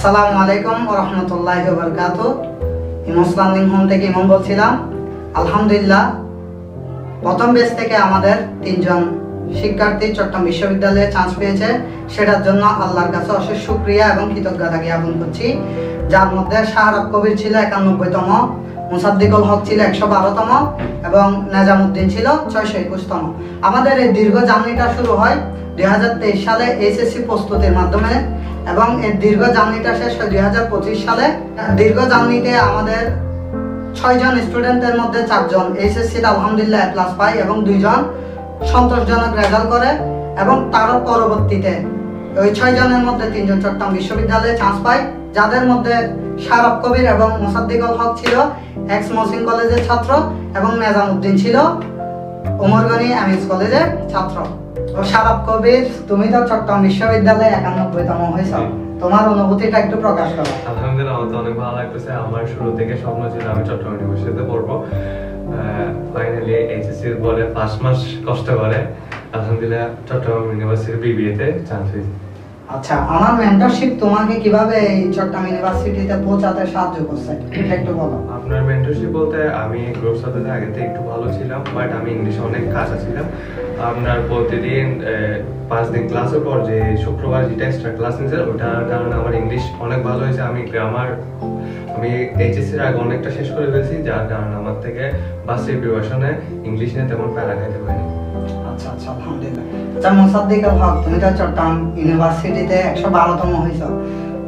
আসসালামু আলাইকুম ওয়া রাহমাতুল্লাহি ওয়া বারাকাতুহু। ইমোস লার্নিং হোম থেকে ইমন বলছিলাম। আলহামদুলিল্লাহ, প্রথম ব্যাচ থেকে আমাদের 3 জন শিক্ষার্থী চট্টগ্রাম বিশ্ববিদ্যালয়ে চান্স পেয়েছে। সেটার জন্য আল্লাহর কাছে অশেষ শুকরিয়া এবং কৃতজ্ঞতা জ্ঞাপন করছি। যার মধ্যে শাহরাব কবির ছিল 91তম, মুসাদ্দিকুল হক ছিল 112তম এবং নেজামউদ্দিন ছিল 621তম। আমাদের এই দীর্ঘ জার্নিটা শুরু হয় 2023 সালে এইচএসসি প্রস্তুতির মাধ্যমে এবং এই দীর্ঘ জার্নিটা শেষ হয় 2025 সালে। দীর্ঘ জার্নিতে আমাদের 6 জন স্টুডেন্টের মধ্যে 4 জন এইচএসসিতে আলহামদুলিল্লাহ A+ পায় এবং 2 জন সন্তোষজনক রেজাল্ট করে এবং তার পরবর্তীতে ওই 6 জনের মধ্যে 3 জন চট্টগ্রাম বিশ্ববিদ্যালয়ে চান্স পায়, যাদের মধ্যে শাহরাব কবির এবং মুসাদ্দিকুল হক ছিল এক্স মহসিন কলেজের ছাত্র এবং নেজামউদ্দিন ছিল ওমরগনি এমএস কলেজের ছাত্র। ও শাহরাব কবির, তুমি তো চট্টগ্রাম বিশ্ববিদ্যালয়ে 91তম হয়েছো, তোমার অনুভূতিটা একটু প্রকাশ করো। আলহামদুলিল্লাহ, আমার তো অনেক ভালো লাগতেছে। আমার শুরু থেকে স্বপ্ন ছিল আমি চট্টগ্রাম ইউনিভার্সিটিতে পড়বো। ফাইনালি এইচএসসির পরে 5 মাস কষ্ট করে আলহামদুলিল্লাহ চট্টগ্রাম ইউনিভার্সিটি বিবিএতে চান্স হয়েছে। আচ্ছা, আমার মেন্টরশিপ তোমাকে কিভাবে এই চট্টগ্রাম ইউনিভার্সিটিতে পৌঁছাতে সাহায্য করছে একটু বলো। আপনার মেন্টরশিপ বলতে আমি গ্রুপ সাথে আগে থেকে একটু ভালো ছিলাম, বাট আমি ইংলিশে অনেক কাঁচা ছিলাম। আপনার প্রতিদিন 5 দিন ক্লাসের পর যে শুক্রবার যেটা এক্সট্রা ক্লাস নিয়েছে ওটার কারণে আমার ইংলিশ অনেক ভালো হয়েছে। আমি এইচএসসির আগে অনেকটা শেষ করে ফেলছি, যার কারণে আমার থেকে বাসের প্রিপারেশনে ইংলিশ নিয়ে তেমন প্যারা খাইতে পারিনি। আচ্ছা আচ্ছা, আলহামদুলিল্লাহ। আচ্ছা মুসাদ্দিকুল হক, তুমি তো চট্টগ্রাম ইউনিভার্সিটিতে 112তম হয়েছো,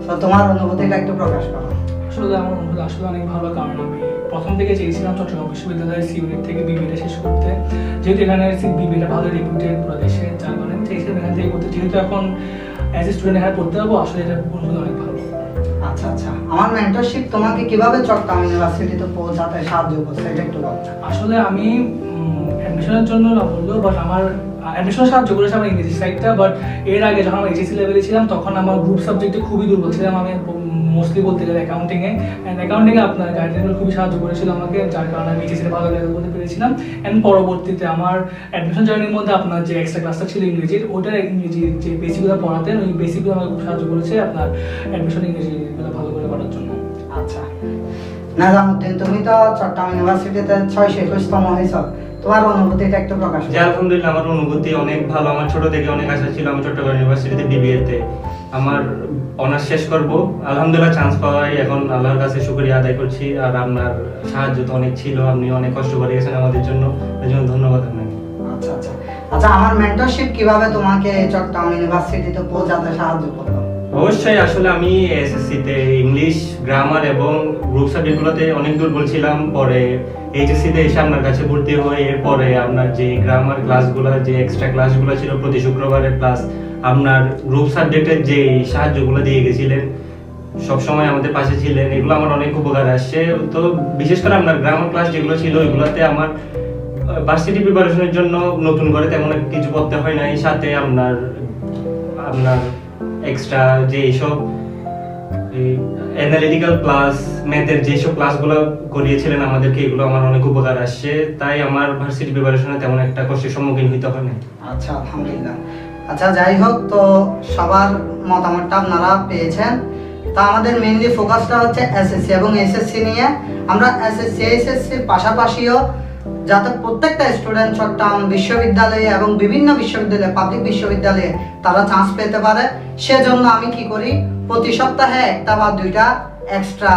তো তোমার অনুভূতিটা একটু প্রকাশ করো। আসলে আমার অনুভূতি আসলে অনেক ভালো, কারণ আমি প্রথম থেকে চেয়েছিলাম চট্টগ্রাম বিশ্ববিদ্যালয়ের সি ইউনিট থেকে বিবিএটা শেষ করতে, যেহেতু এখানে বিবিএটা ভালো রেপুটেড পুরো দেশে, যার কারণে আমি চেয়েছিলাম এখান থেকে করতে। যেহেতু এখন অ্যাজ এ স্টুডেন্ট এখানে পড়তে পারবো, আসলে এটা অনুভূতি অনেক ভালো। আচ্ছা আচ্ছা, আমার মেন্টরশিপ তোমাকে কিভাবে চট্টগ্রাম ইউনিভার্সিটিতে পৌঁছাতে সাহায্য করছে এটা একটু বলো। আসলে আমি অ্যাডমিশনের জন্য না বললেও, বাট আমার অ্যাডমিশনে সাহায্য করেছে আমার ইংরেজি সাইডটা। বাট এর আগে যখন আমি এইচএসসি লেভেলে ছিলাম তখন আমার গ্রুপ সাবজেক্টে খুবই দুর্বল ছিলাম। আমি মোস্টলি বলতে গেলে অ্যাকাউন্টিংয়ে আপনার গাইডলাইনগুলো খুবই সাহায্য করেছিল আমাকে, যার কারণে আমি এইচএসসিতে ভালো লেভেল করতে পেরেছিলাম। অ্যান্ড পরবর্তীতে আমার অ্যাডমিশন জার্নির মধ্যে আপনার যে এক্সট্রা ক্লাসটা ছিল ইংরেজির, ওটার ইংরেজির যে বেসিকগুলো পড়াতেন, ওই বেসিকগুলো আমাকে খুব সাহায্য করেছে আপনার অ্যাডমিশন ইংরেজিগুলো ভালো করে করার জন্য। আচ্ছা নেজামউদ্দিন, তুমি তো চট্টগ্রাম ইউনিভার্সিটিতে 621তম হয়েছো, তোমার অনুভূতিটা একটু প্রকাশ করো। আলহামদুলিল্লাহ, আমার অনুভূতি অনেক ভালো। আমার ছোট থেকে অনেক আশা ছিল আমি চট্টগ্রাম ইউনিভার্সিটিতে বিবিএতে আমার অনার্স শেষ করব। আলহামদুলিল্লাহ চান্স পাওয়ায় এখন আল্লাহর কাছে শুকরিয়া আদায় করছি। আর আপনার সাহায্য তো অনেক ছিল, আপনি অনেক কষ্ট করে গেছেন আমাদের জন্য, এর জন্য ধন্যবাদ আপনাকে। আচ্ছা আচ্ছা আচ্ছা, আমার মেন্টরশিপ কিভাবে তোমাকে চট্টগ্রাম ইউনিভার্সিটিতে পৌঁছাতে সাহায্য করলো? অবশ্যই, আসলে আমি এসএসসিতে ইংলিশ, গ্রামার এবং গ্রুপ সাবজেক্টগুলোতে অনেক দুর্বল ছিলাম। পরে এইচএসসিতে এসে আপনার কাছে ভর্তি হয়ে এরপরে আপনার যে গ্রামার ক্লাসগুলো, যে এক্সট্রা ক্লাসগুলো ছিল প্রতি শুক্রবারে, প্লাস আপনার গ্রুপ সাবজেক্টের যে সাহায্যগুলো দিয়ে গেছিলেন, সবসময় আমাদের পাশে ছিলেন, এগুলো আমার অনেক উপকার আসছে। তো বিশেষ করে আপনার গ্রামার ক্লাস যেগুলো ছিল ওইগুলোতে আমার ভার্সিটি প্রিপারেশনের জন্য নতুন করে তেমন কিছু করতে হয় নাই। সাথে আপনার এক্সট্রা যে এইসব অ্যানালিটিক্যাল ক্লাস, ম্যাথের যেসব ক্লাসগুলো করিয়েছিলেন আমাদেরকে, এগুলো আমার অনেক উপকার আসছে। তাই আমার ভার্সিটি প্রিপারেশনে তেমন একটা কষ্টের সম্মুখীন হতে হয় না। আচ্ছা আলহামদুলিল্লাহ। আচ্ছা যাই হোক, তো সবার মতামতটা আপনারা পেয়েছেন। তা আমাদের মেইনলি ফোকাসটা হচ্ছে এসএসসি এবং এসএসসি নিয়ে। আমরা এসএসসি এইচএসসির পাশাপাশিও যাতে প্রত্যেকটা স্টুডেন্ট চট্টগ্রাম বিশ্ববিদ্যালয়ে এবং বিভিন্ন বিশ্ববিদ্যালয়ে, পাবলিক বিশ্ববিদ্যালয়ে তারা চান্স পেতে পারে, সেজন্য আমি কি করি, প্রতি সপ্তাহে 1টা বা 2টা extra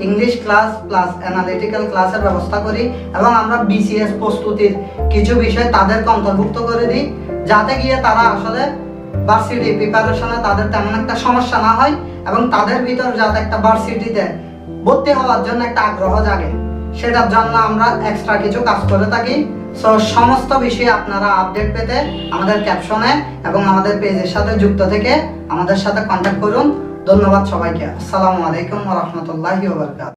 English class plus analytical ক্লাসের ব্যবস্থা করি এবং আমরা বিসিএস প্রস্তুতির কিছু বিষয় তাদেরকে অন্তর্ভুক্ত করে দিই, যাতে গিয়ে তারা আসলে ভার্সিটি প্রিপারেশনে তাদের তেমন একটা সমস্যা না হয় এবং তাদের ভিতর যাতে একটা ভার্সিটিতে ভর্তি হওয়ার জন্য একটা আগ্রহ জাগে, সেটার জন্য আমরা এক্সট্রা কিছু কাজ করে থাকি। সো সমস্ত বিষয়ে আপনারা আপডেট পেতে আমাদের ক্যাপশনে এবং আমাদের পেজের সাথে যুক্ত থেকে আমাদের সাথে কন্ট্যাক্ট করুন। ধন্যবাদ সবাইকে। আসসালামু আলাইকুম ওয়া রাহমাতুল্লাহি ওয়া বারাকাতুহু।